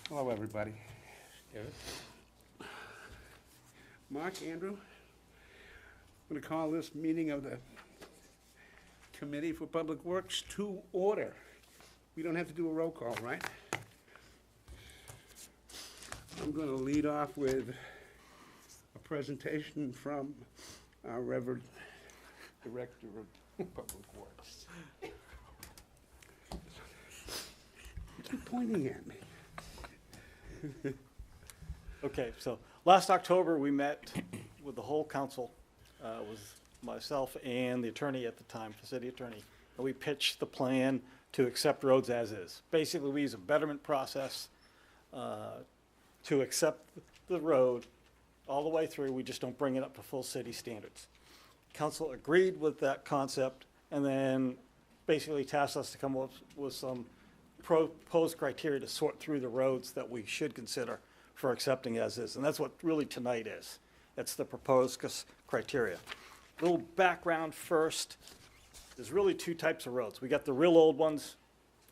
Hello, everybody. David? Mark, Andrew, I'm going to call this meeting of the Committee for Public Works to order. We don't have to do a roll call, right? I'm going to lead off with a presentation from our Reverend Director of Public Works. Keep pointing at me. Okay, so last October, we met with the whole council, was myself and the attorney at the time, the city attorney, and we pitched the plan to accept roads as is. Basically, we use a betterment process to accept the road all the way through. We just don't bring it up to full city standards. Council agreed with that concept and then basically tasked us to come up with some proposed criteria to sort through the roads that we should consider for accepting as is. And that's what really tonight is. It's the proposed criteria. A little background first. There's really two types of roads. We got the real old ones,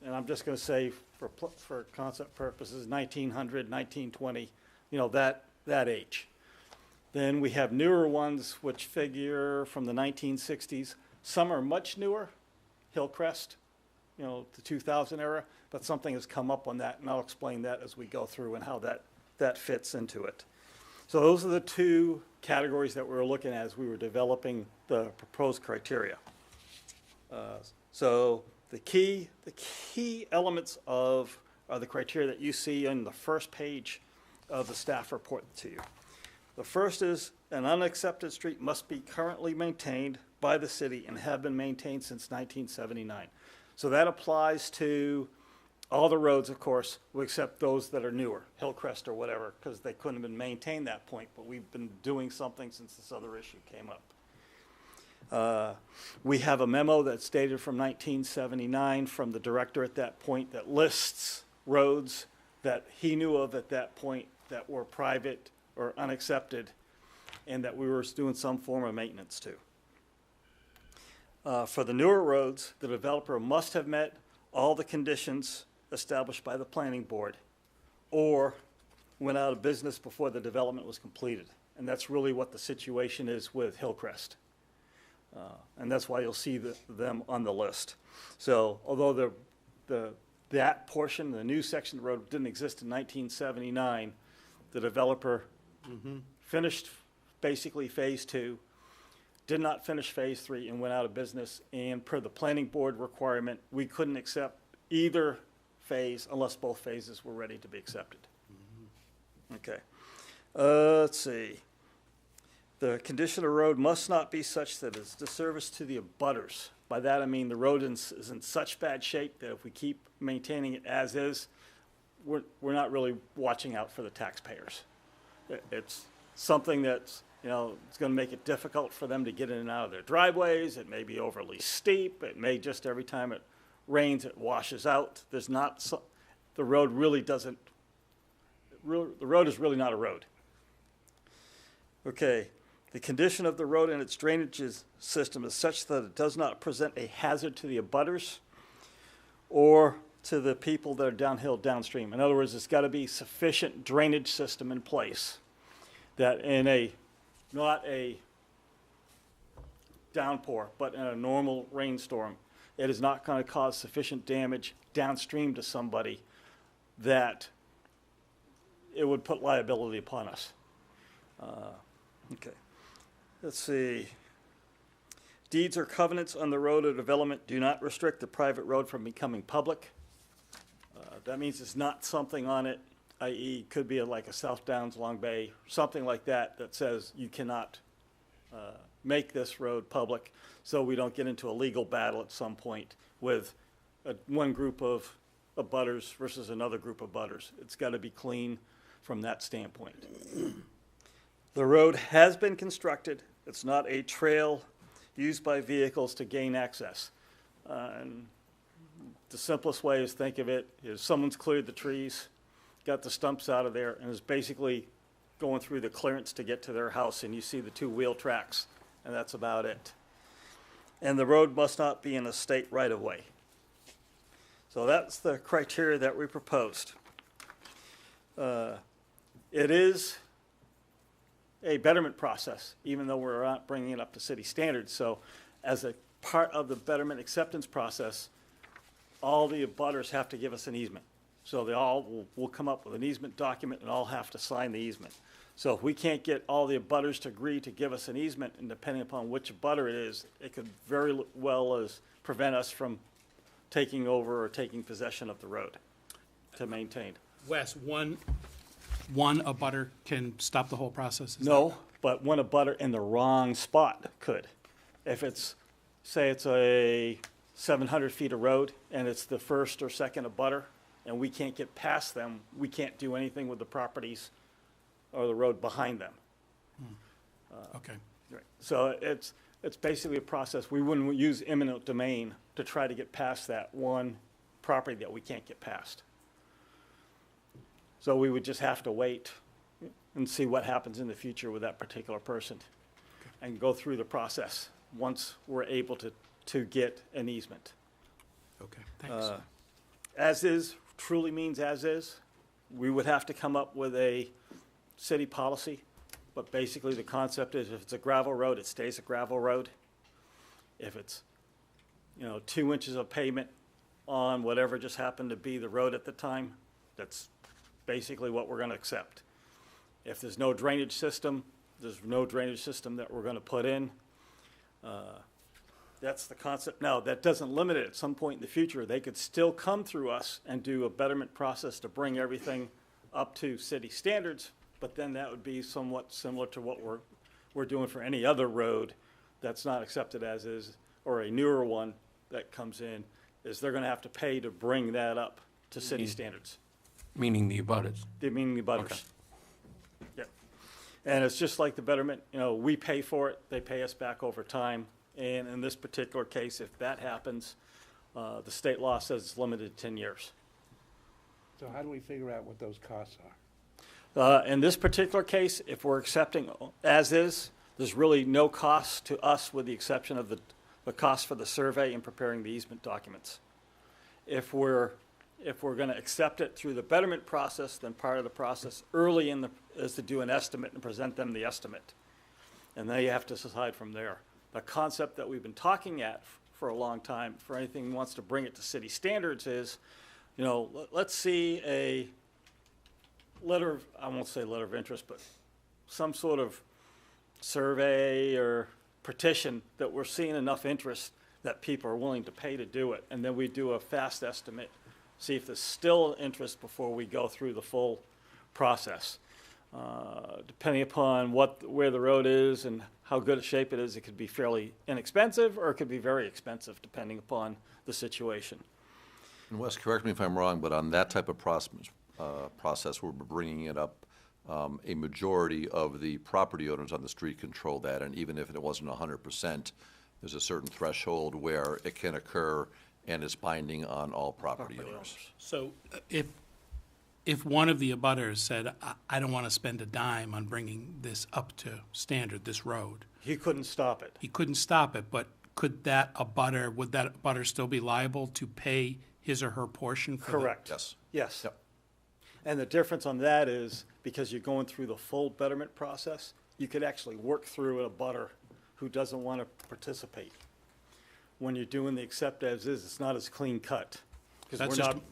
and I'm just going to say for concept purposes, 1900, 1920, you know, that age. Then we have newer ones which figure from the 1960s. Some are much newer, Hillcrest, you know, the 2000 era, but something has come up on that, and I'll explain that as we go through and how that fits into it. So those are the two categories that we were looking at as we were developing the proposed criteria. So the key elements are the criteria that you see on the first page of the staff report to you. The first is an unaccepted street must be currently maintained by the city and have been maintained since 1979. So that applies to all the roads, of course, except those that are newer, Hillcrest or whatever, because they couldn't have been maintained at that point, but we've been doing something since this other issue came up. We have a memo that's dated from 1979 from the director at that point that lists roads that he knew of at that point that were private or unaccepted and that we were doing some form of maintenance to. For the newer roads, the developer must have met all the conditions established by the planning board or went out of business before the development was completed. And that's really what the situation is with Hillcrest. And that's why you'll see them on the list. So although that portion, the new section of the road, didn't exist in 1979, the developer finished basically phase 2, did not finish phase 3 and went out of business. And per the planning board requirement, we couldn't accept either phase unless both phases were ready to be accepted. Okay. Let's see. The condition of the road must not be such that it's a disservice to the abutters. By that I mean the road is in such bad shape that if we keep maintaining it as is, we're not really watching out for the taxpayers. It's something that's, you know, it's going to make it difficult for them to get in and out of their driveways. It may be overly steep. It may just every time it rains, it washes out. There's not, the road really doesn't, the road is really not a road. Okay, the condition of the road and its drainage system is such that it does not present a hazard to the abutters or to the people that are downhill, downstream. In other words, it's got to be sufficient drainage system in place that in not a downpour, but in a normal rainstorm, it is not going to cause sufficient damage downstream to somebody that it would put liability upon us. Okay, let's see. Deeds or covenants on the road or development do not restrict the private road from becoming public. That means it's not something on it, i.e. could be like a South Downs, Long Bay, something like that that says you cannot make this road public so we don't get into a legal battle at some point with one group of abutters versus another group of abutters. It's got to be clean from that standpoint. The road has been constructed. It's not a trail used by vehicles to gain access. And the simplest way is think of it is someone's cleared the trees, got the stumps out of there, and is basically going through the clearance to get to their house, and you see the 2 wheel tracks, and that's about it. And the road must not be in a state right of way. So that's the criteria that we proposed. It is a betterment process, even though we're not bringing it up to city standards. So as a part of the betterment acceptance process, all the abutters have to give us an easement. So they all will come up with an easement document and all have to sign the easement. So if we can't get all the abutters to agree to give us an easement, and depending upon which abutter it is, it could very well as prevent us from taking over or taking possession of the road to maintain. Wes, one abutter can stop the whole process? Is No, but one abutter in the wrong spot could. If it's, say it's a 700 feet of road and it's the first or second abutter and we can't get past them, we can't do anything with the properties or the road behind them. Okay, Right. So it's basically a process. We wouldn't use eminent domain to try to get past that one property that we can't get past. So we would just have to wait and see what happens in the future with that particular person and go through the process once we're able to get an easement. okay, thanks. As is truly means as is. We would have to come up with a city policy, but basically the concept is if it's a gravel road, it stays a gravel road. If it's, 2 inches of pavement on whatever just happened to be the road at the time, that's basically what we're gonna accept. If there's no drainage system, there's no drainage system that we're gonna put in. That's the concept. Now, that doesn't limit it. At some point in the future, they could still come through us and do a betterment process to bring everything up to city standards, but then that would be somewhat similar to what we're doing for any other road that's not accepted as is, or a newer one that comes in, is they're gonna have to pay to bring that up to city standards. Meaning the abutters. Meaning the butters. Yep. And it's just like the betterment, we pay for it, they pay us back over time. And in this particular case, if that happens, the state law says it's limited to 10 years. So how do we figure out what those costs are? In this particular case, if we're accepting as is, there's really no cost to us with the exception of the cost for the survey and preparing the easement documents. If we're going to accept it through the betterment process, then part of the process early is to do an estimate and present them the estimate. And they have to decide from there. The concept that we've been talking at for a long time, for anything who wants to bring it to city standards is, let's see a letter, I won't say letter of interest, but some sort of survey or petition that we're seeing enough interest that people are willing to pay to do it. And then we do a fast estimate, see if there's still interest before we go through the full process. Depending upon where the road is and how good a shape it is, it could be fairly inexpensive or it could be very expensive depending upon the situation. And Wes, correct me if I'm wrong, but on that type of process, we're bringing it up, a majority of the property owners on the street control that, and even if it wasn't 100%, there's a certain threshold where it can occur and it's binding on all property owners. So if one of the abutters said, I don't want to spend a dime on bringing this up to standard, this road, He couldn't stop it. he couldn't stop it, but would that abutter still be liable to pay his or her portion for the? Correct. Yes. Yes. Yep. And the difference on that is because you're going through the full betterment process, you could actually work through a abutter who doesn't want to participate. When you're doing the accept as is, it's not as clean cut. Because That's we're just, not,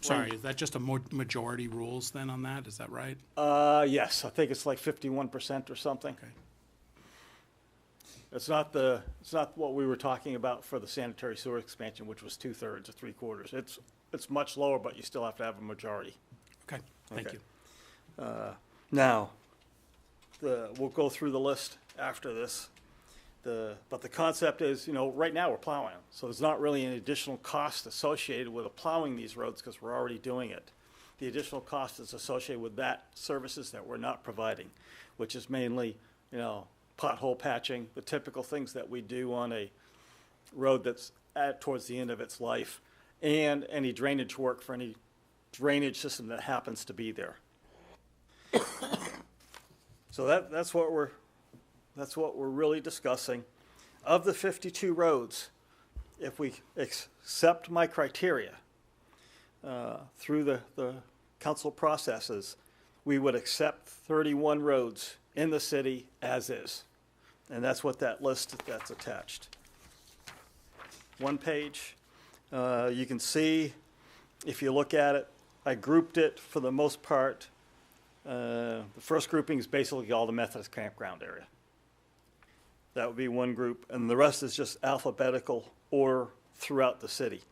sorry, is that just a majority rules then on that? Is that right? yes, I think it's like 51% or something. Okay. It's not what we were talking about for the sanitary sewer expansion, which was 2/3 or 3/4. It's much lower, but you still have to have a majority. Okay, thank Okay. you. Now, we'll go through the list after this. But the concept is, right now we're plowing, so there's not really an additional cost associated with plowing these roads because we're already doing it. The additional cost is associated with that services that we're not providing, which is mainly, pothole patching, the typical things that we do on a road that's towards the end of its life, and any drainage work for any drainage system that happens to be there. So that's what we're really discussing. Of the 52 roads, if we accept my criteria through the council processes, we would accept 31 roads in the city as is. And that's what that list that's attached. One page. You can see, if you look at it, I grouped it for the most part. The first grouping is basically all the Methodist campground area. That would be one group, and the rest is just alphabetical order throughout the city.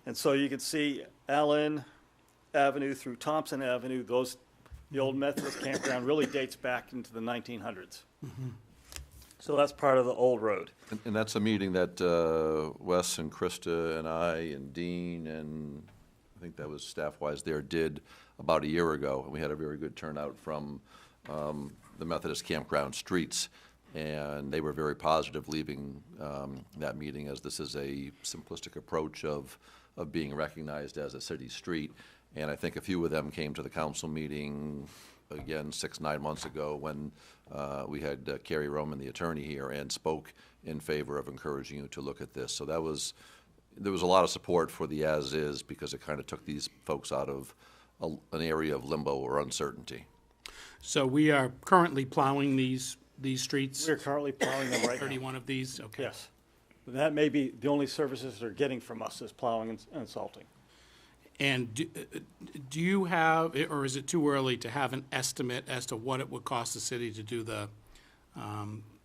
And so you can see Allen Avenue through Thompson Avenue, the old Methodist campground really dates back into the 1900s. So that's part of the old road. And that's a meeting that Wes and Krista and I and Dean and I think that was staff-wise there did about a year ago. And we had a very good turnout from the Methodist campground streets. And they were very positive leaving that meeting, as this is a simplistic approach of being recognized as a city street. And I think a few of them came to the council meeting, again, 6-9 months ago, when we had Carrie Roman, the attorney here, and spoke in favor of encouraging you to look at this. So there was a lot of support for the as-is, because it kind of took these folks out of an area of limbo or uncertainty. So we are currently plowing these streets? We're currently plowing them right now. 31 of these? Okay. Yes. That may be the only services they're getting from us is plowing and salting. And do you have, or is it too early to have an estimate as to what it would cost the city to do the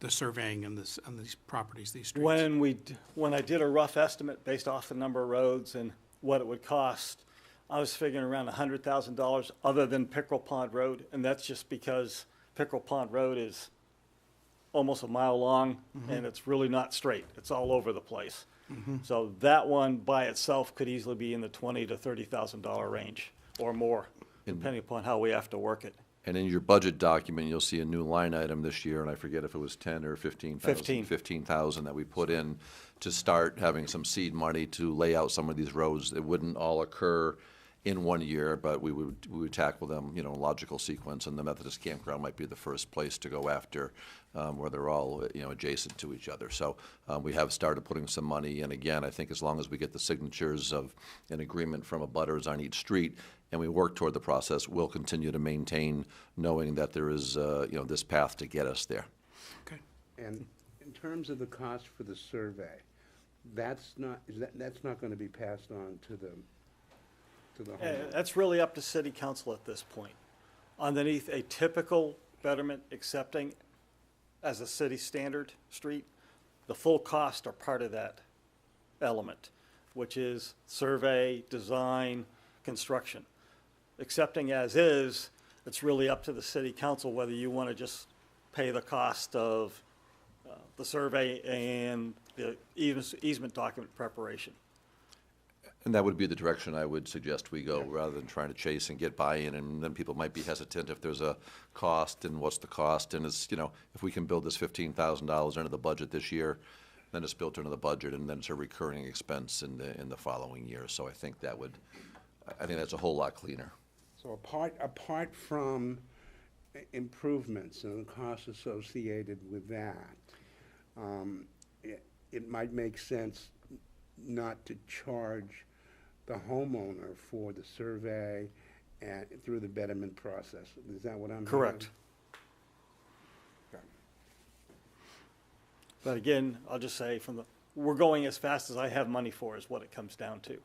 surveying on these properties, these streets? When I did a rough estimate based off the number of roads and what it would cost, I was figuring around $100,000 other than Pickerel Pond Road, and that's just because Pickerel Pond Road is almost a mile long, and it's really not straight. It's all over the place. So that one by itself could easily be in the $20,000 to $30,000 range or more, depending upon how we have to work it. And in your budget document, you'll see a new line item this year, and I forget if it was 10 or 15,000. 15. 15,000 that we put in to start having some seed money to lay out some of these roads. It wouldn't all occur in 1 year, but we would tackle them, in logical sequence, and the Methodist campground might be the first place to go after, where they're all, adjacent to each other. So we have started putting some money in. Again, I think as long as we get the signatures of an agreement from abutters on each street, and we work toward the process, we'll continue to maintain, knowing that there is, this path to get us there. Okay. And in terms of the cost for the survey, that's not going to be passed on to the homeowner? That's really up to city council at this point. Underneath a typical betterment accepting as a city standard street, the full cost are part of that element, which is survey, design, construction. Accepting as is, it's really up to the city council whether you want to just pay the cost of the survey and the easement document preparation. And that would be the direction I would suggest we go, rather than trying to chase and get buy-in, and then people might be hesitant if there's a cost, and what's the cost, and it's, if we can build this $15,000 into the budget this year, then it's built into the budget, and then it's a recurring expense in the following year. So I think that's a whole lot cleaner. So apart from improvements and the costs associated with that, it might make sense not to charge the homeowner for the survey and through the betterment process. Is that what I'm hearing? Correct. Okay. But again, I'll just say we're going as fast as I have money for is what it comes down to.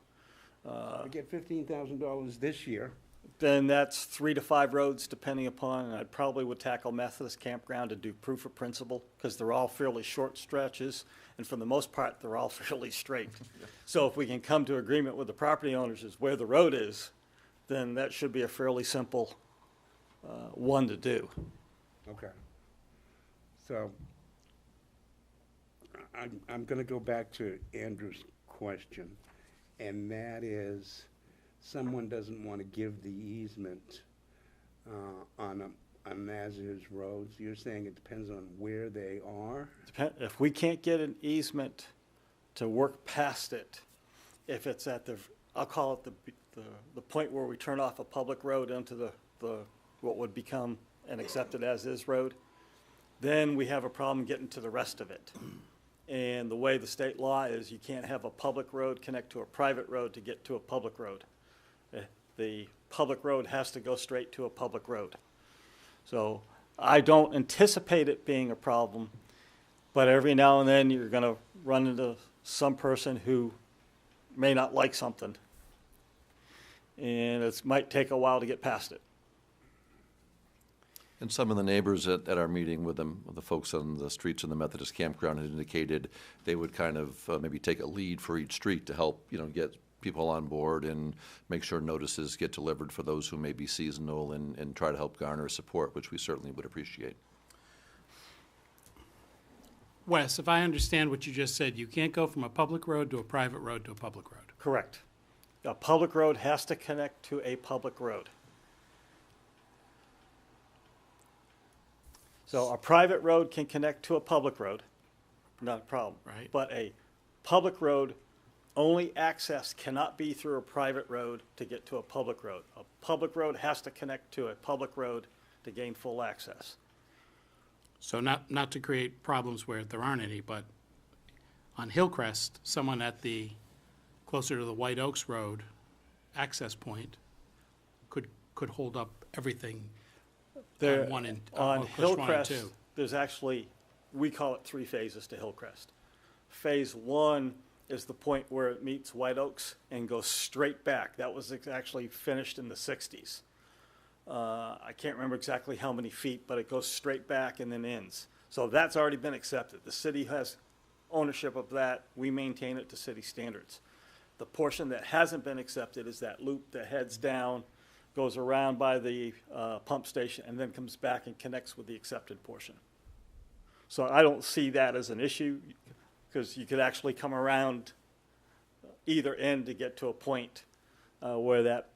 We get $15,000 this year. Then that's 3 to 5 roads depending upon, and I probably would tackle Methodist campground and do proof of principle because they're all fairly short stretches, and for the most part, they're all fairly straight. So if we can come to agreement with the property owners as where the road is, then that should be a fairly simple one to do. Okay. So I'm going to go back to Andrew's question, and that is, someone doesn't want to give the easement on as-is roads. You're saying it depends on where they are? If we can't get an easement to work past it, if it's at I'll call it the point where we turn off a public road onto the what would become an accepted as-is road, then we have a problem getting to the rest of it. And the way the state law is, you can't have a public road connect to a private road to get to a public road. the public road has to go straight to a public road. So I don't anticipate it being a problem, but every now and then you're gonna run into some person who may not like something. And it might take a while to get past it. And some of the neighbors at our meeting with them, the folks on the streets in the Methodist campground had indicated they would kind of maybe take a lead for each street to help, get people on board and make sure notices get delivered for those who may be seasonal and try to help garner support, which we certainly would appreciate. Wes, if I understand what you just said, you can't go from a public road to a private road to a public road. Correct. A public road has to connect to a public road. So a private road can connect to a public road, not a problem. Right. But a public road, only access cannot be through a private road to get to a public road. A public road has to connect to a public road to gain full access. So not to create problems where there aren't any, but on Hillcrest, someone at the, closer to the White Oaks Road access point could hold up everything There, on one and, on push one and Hillcrest, two. there's actually, we call it 3 phases to Hillcrest. Phase 1 is the point where it meets White Oaks and goes straight back. That was actually finished in the 60s. I can't remember exactly how many feet, but it goes straight back and then ends. So that's already been accepted. The city has ownership of that. We maintain it to city standards. The portion that hasn't been accepted is that loop that heads down, goes around by the pump station, and then comes back and connects with the accepted portion. So I don't see that as an issue, because you could actually come around either end to get to a point where that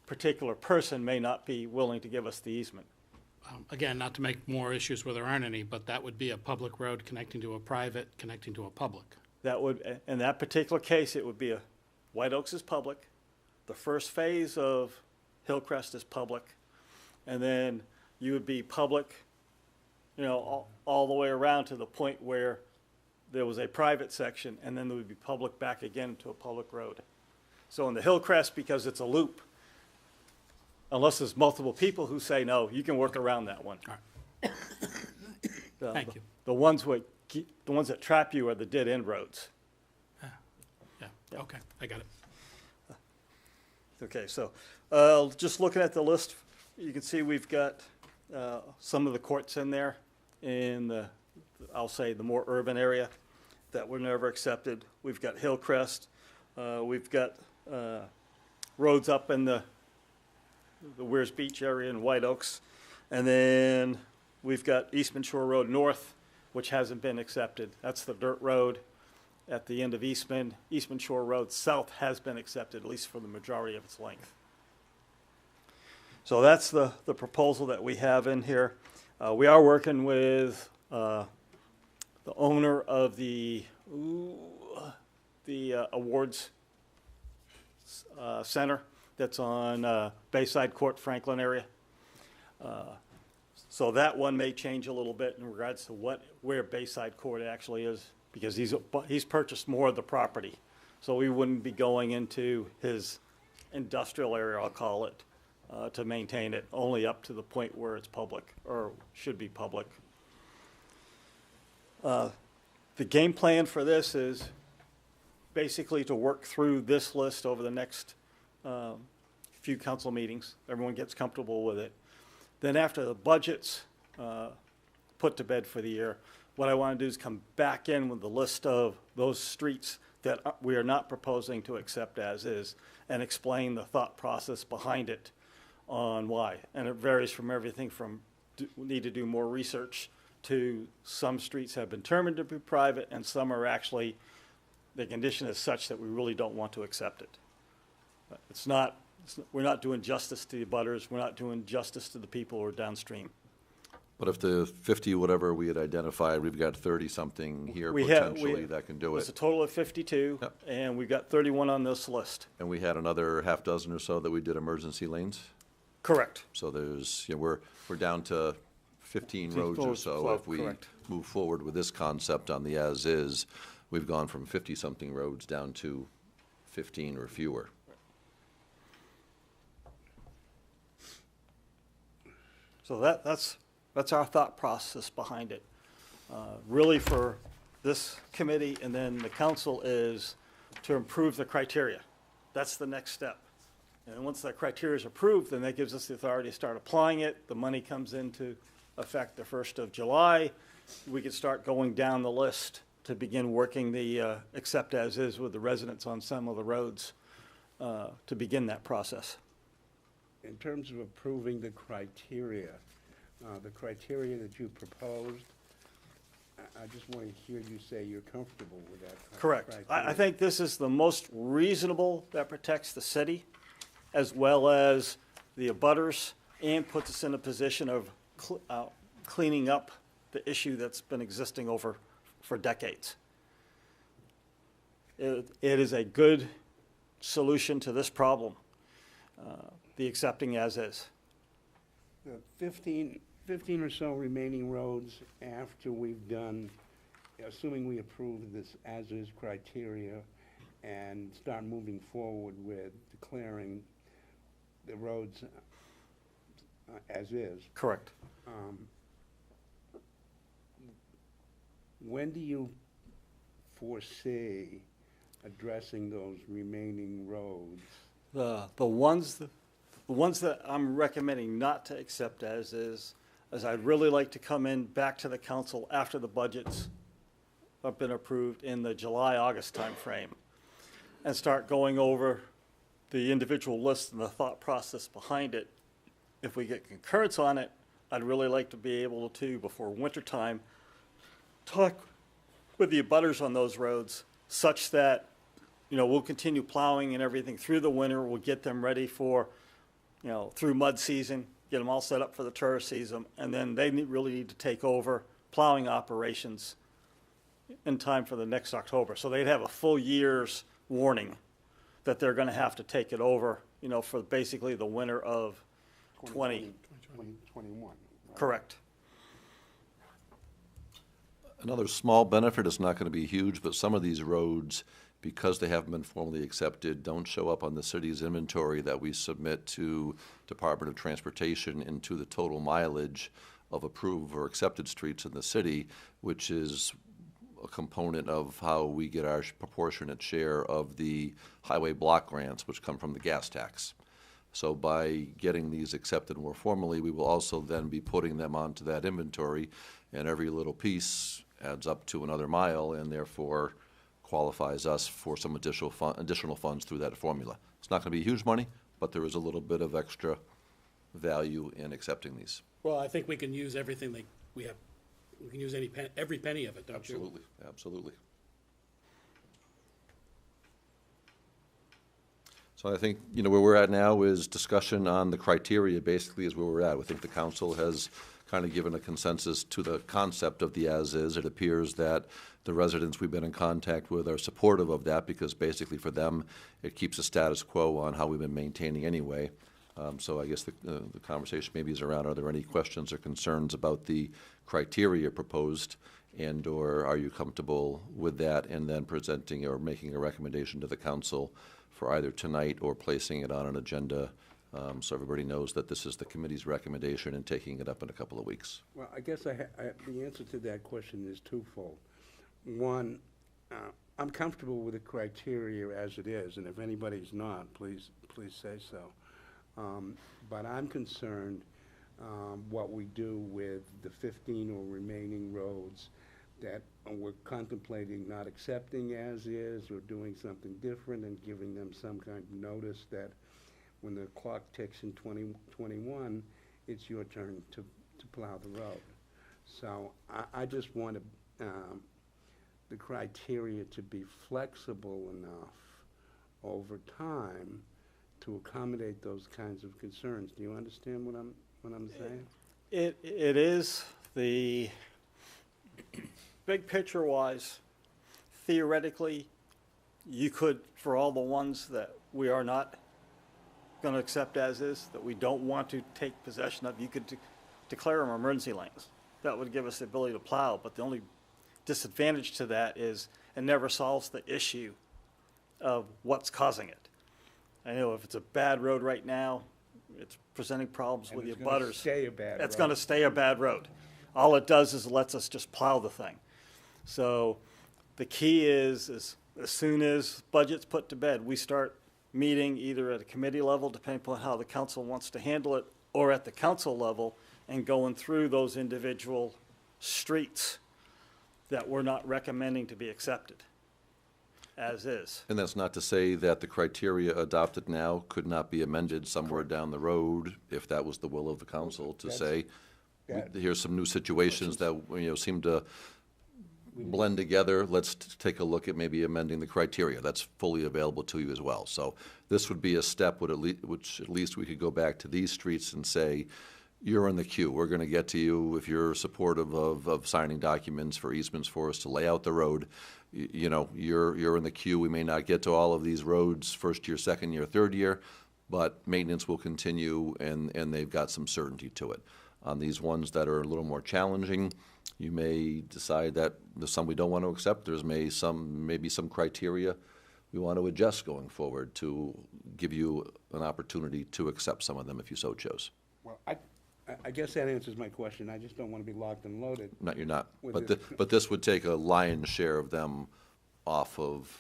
particular person may not be willing to give us the easement. Again, not to make more issues where there aren't any, but that would be a public road connecting to a private, connecting to a public. That would, in that particular case, it would be White Oaks is public, the first phase of Hillcrest is public, and then you would be public, all the way around to the point where there was a private section, and then there would be public back again to a public road. So in the Hillcrest, because it's a loop, unless there's multiple people who say, no, you can work around that one. All right. Thank you. The ones that trap you are the dead end roads. Yeah, okay, I got it. Okay, so just looking at the list, you can see we've got some of the courts in there in the, I'll say, the more urban area that were never accepted. We've got Hillcrest. We've got roads up in the Weirs Beach area in White Oaks. And then we've got Eastman Shore Road North, which hasn't been accepted. That's the dirt road at the end of Eastman. Eastman Shore Road South has been accepted, at least for the majority of its length. So that's the proposal that we have in here. We are working with the owner of the awards center that's on Bayside Court, Franklin area. So that one may change a little bit in regards to where Bayside Court actually is, because he's purchased more of the property. So we wouldn't be going into his industrial area, I'll call it, to maintain it, only up to the point where it's public, or should be public. The game plan for this is basically to work through this list over the next few council meetings. Everyone gets comfortable with it. Then after the budget's put to bed for the year, what I want to do is come back in with the list of those streets that we are not proposing to accept as is, and explain the thought process behind it on why. And it varies from everything from need to do more research to some streets have been determined to be private, and some are actually, the condition is such that we really don't want to accept it. We're not doing justice to the abutters, we're not doing justice to the people who are downstream. But if the 50 whatever we had identified, we've got 30-something here potentially that can do It's a it. total of 52, Yep. and we've got 31 on this list. And we had another half dozen or so that we did emergency lanes. Correct. So there's, we're down to 15 roads or so. 12, If we correct. move forward with this concept on the as-is, we've gone from 50-something roads down to 15 or fewer. So that's our thought process behind it. Really for this committee and then the council is to improve the criteria. That's the next step. And once that criteria is approved, then that gives us the authority to start applying it. The money comes into effect the 1st of July. We can start going down the list to begin working the accept as is with the residents on some of the roads to begin that process. In terms of approving the criteria that you proposed, I just want to hear you say you're comfortable with that. Correct. I think this is the most reasonable that protects the city as well as the abutters and puts us in a position of cleaning up the issue that's been existing for decades. It is a good solution to this problem, the accepting as is. The 15 or so remaining roads after we've done, assuming we approve this as-is criteria and start moving forward with declaring the roads as is. Correct. When do you foresee addressing those remaining roads? The ones that I'm recommending not to accept as is I'd really like to come in back to the council after the budgets have been approved in the July-August timeframe and start going over the individual lists and the thought process behind it. If we get concurrence on it, I'd really like to be able to, before wintertime, talk with the abutters on those roads such that, we'll continue plowing and everything through the winter. We'll get them ready for, through mud season, get them all set up for the tourist season, and then they really need to take over plowing operations in time for the next October. So they'd have a full year's warning that they're going to have to take it over, for basically the winter of 2021. Correct. Another small benefit, it's not going to be huge, but some of these roads, because they haven't been formally accepted, don't show up on the city's inventory that we submit to Department of Transportation into the total mileage of approved or accepted streets in the city, which is a component of how we get our proportionate share of the highway block grants, which come from the gas tax. So by getting these accepted more formally, we will also then be putting them onto that inventory, and every little piece adds up to another mile and therefore qualifies us for some additional funds through that formula. It's not going to be huge money, but there is a little bit of extra value in accepting these. Well, I think we can use everything that we have. We can use every penny of it, don't you? Absolutely, absolutely. So I think, where we're at now is discussion on the criteria basically is where we're at. We think the council has kind of given a consensus to the concept of the as-is. It appears that the residents we've been in contact with are supportive of that because basically for them, it keeps the status quo on how we've been maintaining anyway. So I guess the conversation maybe is around, are there any questions or concerns about the criteria proposed, and/or are you comfortable with that, and then presenting or making a recommendation to the council for either tonight or placing it on an agenda so everybody knows that this is the committee's recommendation and taking it up in a couple of weeks? Well, I guess the answer to that question is twofold. One, I'm comfortable with the criteria as it is, and if anybody's not, please say so. But I'm concerned what we do with the 15 or remaining roads that we're contemplating not accepting as is or doing something different and giving them some kind of notice that when the clock ticks in 2021, it's your turn to plow the road. So I just want the criteria to be flexible enough over time to accommodate those kinds of concerns. Do you understand what I'm saying? It is the big picture wise, theoretically, you could, for all the ones that we are not going to accept as is, that we don't want to take possession of, you could declare them emergency lanes. That would give us the ability to plow, but the only disadvantage to that is it never solves the issue of what's causing it. I know if it's a bad road right now, it's presenting problems And with your it's gonna butters. stay a bad It's road. gonna stay a bad road. All it does is lets us just plow the thing. So the key is as soon as budget's put to bed, we start meeting either at a committee level, depending upon how the council wants to handle it, or at the council level, and going through those individual streets that we're not recommending to be accepted, as is. And that's not to say that the criteria adopted now could not be amended somewhere down the road, if that was the will of the council, to say, here's some new situations that, seem to blend together, let's take a look at maybe amending the criteria. That's fully available to you as well. So this would be a step which at least we could go back to these streets and say, you're in the queue. We're going to get to you if you're supportive of signing documents for easements for us to lay out the road. You're in the queue. We may not get to all of these roads first year, second year, third year, but maintenance will continue, and they've got some certainty to it. On these ones that are a little more challenging, you may decide that there's some we don't want to accept. There's maybe some criteria we want to adjust going forward to give you an opportunity to accept some of them if you so chose. Well, I guess that answers my question. I just don't want to be locked and loaded. No, you're not. With But this would take a lion's share of them off of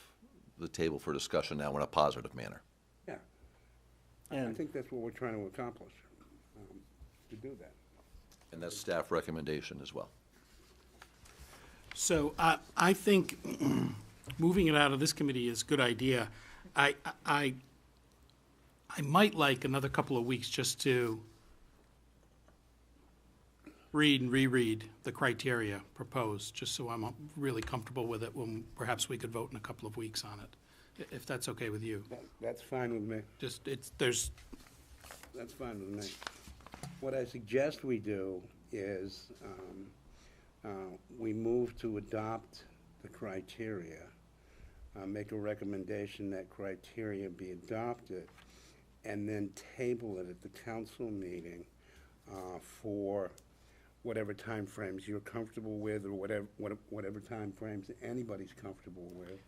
the table for discussion now in a positive manner. Yeah. I And think that's what we're trying to accomplish, to do that. And that's staff recommendation as well. So I think moving it out of this committee is a good idea. I might like another couple of weeks just to read and reread the criteria proposed, just so I'm really comfortable with it, when perhaps we could vote in a couple of weeks on it, if that's okay with you. That's fine with me. Just, That's fine with me. What I suggest we do is, we move to adopt the criteria, make a recommendation that criteria be adopted, and then table it at the council meeting for whatever timeframes you're comfortable with, or whatever timeframes anybody's comfortable with.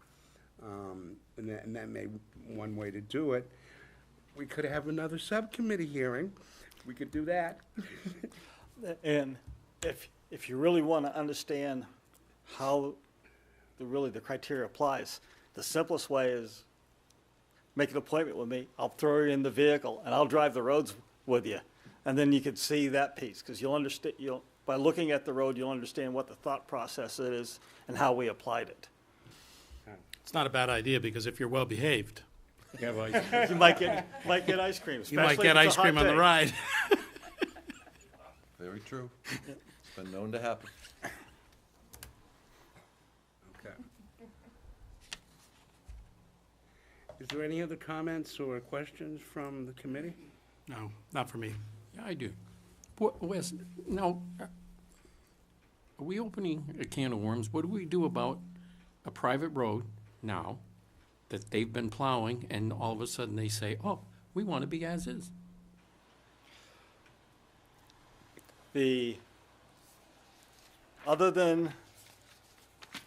And that may be one way to do it. We could have another subcommittee hearing. We could do that. And if you really want to understand how the criteria applies, the simplest way is make an appointment with me. I'll throw you in the vehicle and I'll drive the roads with you. And then you can see that piece, because you'll understand, by looking at the road, you'll understand what the thought process is and how we applied it. it's not a bad idea, because if you're well-behaved, You might get ice cream, you might especially get if ice it's a hot cream on the day. ride. Very true. It's been known to happen. Okay. Is there any other comments or questions from the committee? No, not for me. Yeah, I do. Wes, now, are we opening a can of worms? What do we do about a private road now that they've been plowing, and all of a sudden they say, oh, we want to be as is? Other than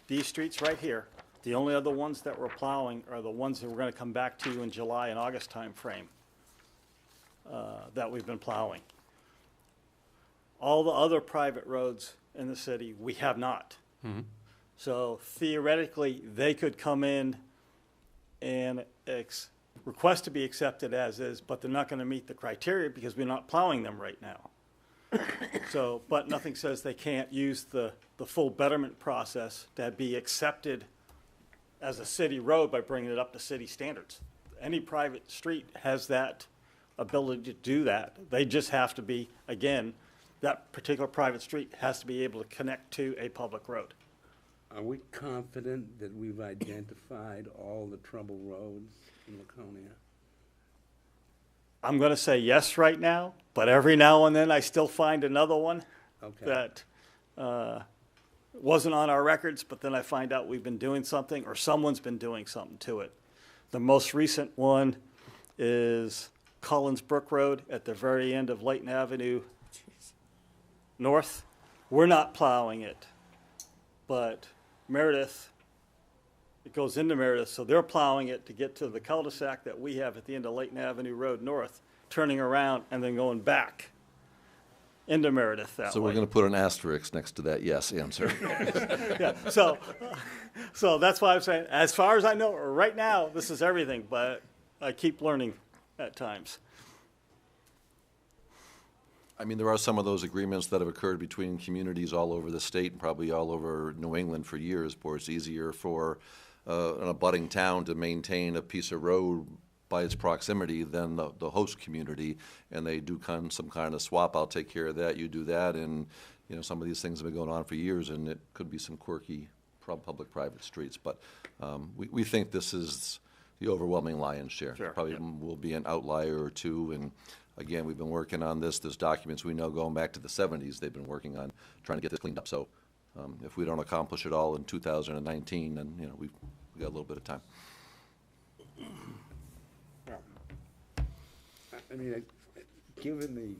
these streets right here, the only other ones that we're plowing are the ones that we're gonna come back to in July and August timeframe, that we've been plowing. All the other private roads in the city, we have not. So theoretically, they could come in and request to be accepted as is, but they're not gonna meet the criteria because we're not plowing them right now. So, but nothing says they can't use the full betterment process to be accepted as a city road by bringing it up to city standards. Any private street has that ability to do that. They just have to be, again, that particular private street has to be able to connect to a public road. Are we confident that we've identified all the trouble roads in Laconia? I'm gonna say yes right now, but every now and then I still find another one Okay. that wasn't on our records, but then I find out we've been doing something or someone's been doing something to it. The most recent one is Collins Brook Road at the very end of Layton Avenue North. We're not plowing it, but Meredith, it goes into Meredith, so they're plowing it to get to the cul-de-sac that we have at the end of Layton Avenue Road North. turning around and then going back into Meredith that way. So we're going to put an asterisk next to that yes answer. Yeah, so that's why I'm saying, as far as I know, right now, this is everything, but I keep learning at times. I mean, there are some of those agreements that have occurred between communities all over the state and probably all over New England for years, where it's easier for an abutting town to maintain a piece of road by its proximity than the host community, and they do some kind of swap. I'll take care of that, you do that, and you know, some of these things have been going on for years, and it could be some quirky public-private streets. But we think this is the overwhelming lion's share. Sure, Probably will be an outlier or two, and again, we've been working on this. There's documents we know going back to the 70s they've been working on trying to get this cleaned up. So if we don't accomplish it all in 2019, then you know we've got a little bit of time. Well, I mean, given the,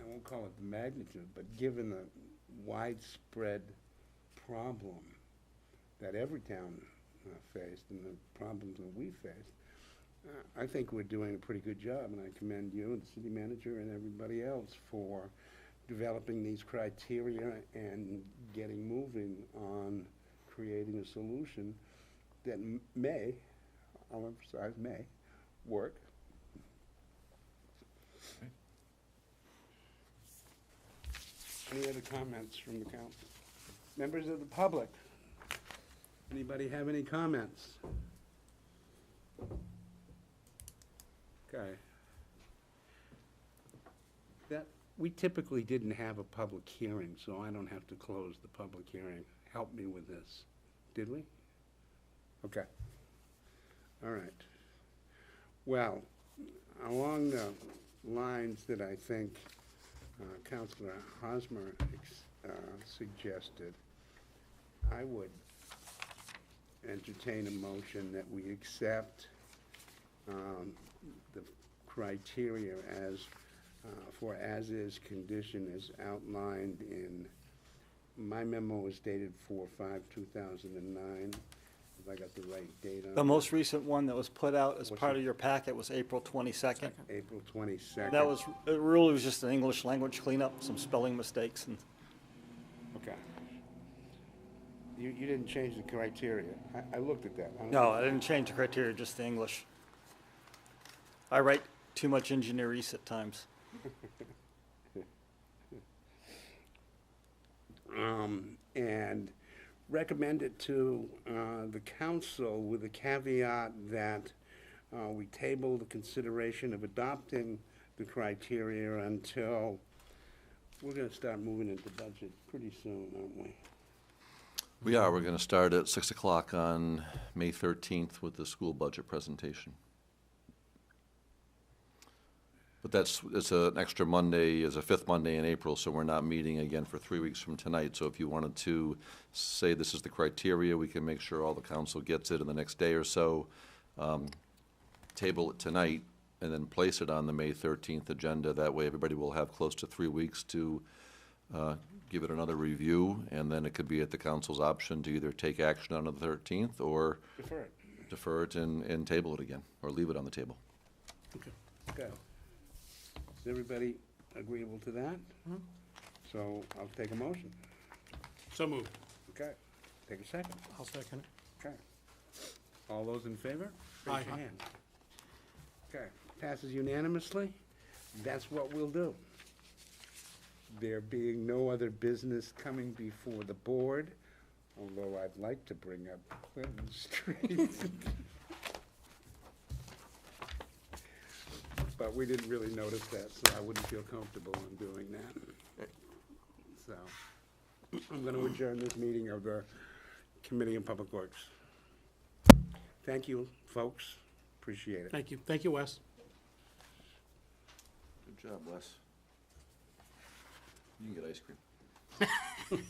I won't call it the magnitude, but given the widespread problem that every town faced and the problems that we faced, I think we're doing a pretty good job, and I commend you and the city manager and everybody else for developing these criteria and getting moving on creating a solution that may, I'll emphasize may, work. Any other comments from the council? Members of the public? Anybody have any comments? Okay. We typically didn't have a public hearing, so I don't have to close the public hearing. Help me with this. Did we? Okay. All right. Well, along the lines that I think Councilor Hosmer suggested, I would entertain a motion that we accept the criteria as for as-is condition as outlined in, my memo is dated 4/5/2009. Have I got the right date on The it? most recent one that was put out as What's part it? of your packet was April 22nd. April 22nd. That was, it really was just an English language cleanup, some spelling mistakes, and Okay. You didn't change the criteria. I looked at that. no, I didn't change the criteria, just the English. I write too much engineerese at times. And recommend it to the council with the caveat that we table the consideration of adopting the criteria until, we're gonna start moving into budget pretty soon, aren't we? We are. We're going to start at 6 o'clock on May 13th with the school budget presentation. But it's an extra Monday, is a fifth Monday in April, so we're not meeting again for 3 weeks from tonight. So if you wanted to say this is the criteria, we can make sure all the council gets it in the next day or so. Table it tonight and then place it on the May 13th agenda. That way everybody will have close to 3 weeks to give it another review, and then it could be at the council's option to either take action on the 13th or defer it and table it again, or leave it on the table. Okay. Is everybody agreeable to that? So I'll take a motion. So moved. Okay. Take a second. I'll second it. Okay. All those in favor? Aye. Raise your hand. Okay. Passes unanimously. That's what we'll do. There being no other business coming before the board, although I'd like to bring up Clinton Street. But we didn't really notice that, so I wouldn't feel comfortable in doing that. So, I'm gonna adjourn this meeting of the Committee on Public Works. Thank you, folks. Appreciate it. Thank you. Thank you, Wes. Good job, Wes. You can get ice cream.